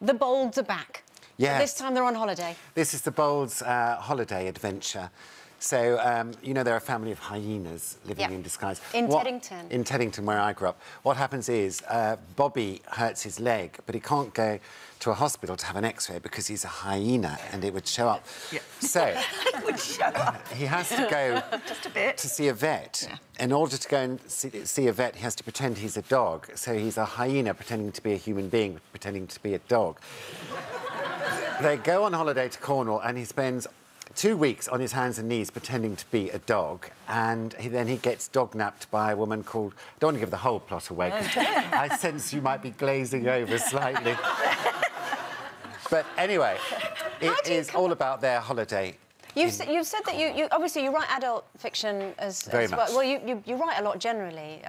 The Bolds are back. Yes. This time they're on holiday. This is the Bolds' holiday adventure. So, you know, they're a family of hyenas living in disguise. In Teddington. In Teddington, where I grew up. What happens is Bobby hurts his leg, but he can't go to a hospital to have an X-ray because he's a hyena and it would show up. Yeah. So... It would show up. He has to go just a bit to see a vet. Yeah. In order to go and see a vet, he has to pretend he's a dog. So he's a hyena pretending to be a human being, pretending to be a dog. They go on holiday to Cornwall and he spends 2 weeks on his hands and knees pretending to be a dog, and then he gets dog-napped by a woman called... I don't want to give the whole plot away, 'cause I sense you might be glazing over slightly. But anyway, it is all about their holiday. You've said that you obviously you write adult fiction as Very well. much. Well, you write a lot generally,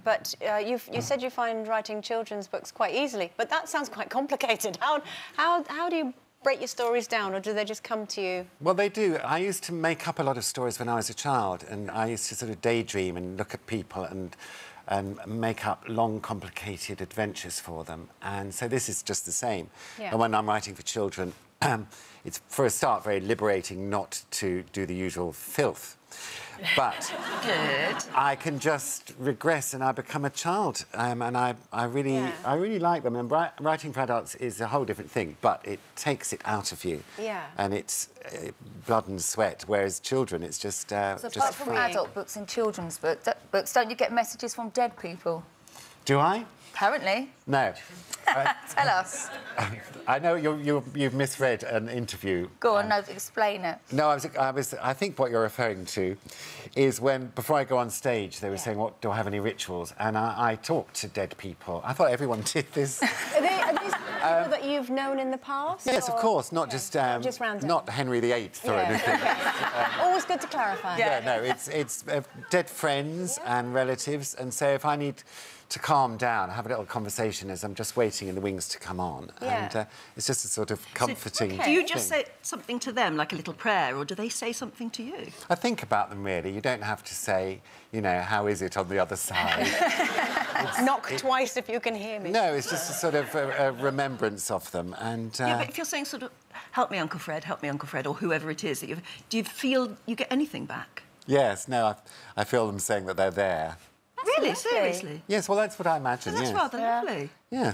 but you said you find writing children's books quite easily. But that sounds quite complicated. How do you break your stories down, or do they just come to you? Well, they do. I used to make up a lot of stories when I was a child, and I used to sort of daydream and look at people and make up long, complicated adventures for them. And so this is just the same. Yeah. And when I'm writing for children, it's, for a start, very liberating not to do the usual filth. But good. I can just regress and I become a child, and I really like them. And writing for adults is a whole different thing, but it takes it out of you. Yeah. And it's blood and sweat, whereas children, it's just So apart from adult books and children's books, don't you get messages from dead people? Do I? Apparently. No. Tell us. I know you've misread an interview. Go on, no, explain it. No, I think what you're referring to is when, before I go on stage, they were saying, "What, do I have any rituals?" And I talked to dead people. I thought everyone did this. Are these people that you've known in the past? Yes, or... of course, not just random. not Henry VIII or anything. Always good to clarify. Yeah, no, it's dead friends and relatives, and so if I need to calm down, have a little conversation as I'm just waiting in the wings to come on. Yeah. And it's just a sort of comforting Do you just say something to them, like a little prayer, or do they say something to you? I think about them, really. You don't have to say, you know, how is it on the other side? Knock twice if you can hear me. No, it's just a sort of a remembrance of them. And Yeah, but if you're saying sort of, help me, Uncle Fred, or whoever it is, that do you feel you get anything back? Yes, no, I feel them saying that they're there. Really? Lovely. Seriously? Yes, well, that's what I imagine, That's yes. rather lovely. Yeah.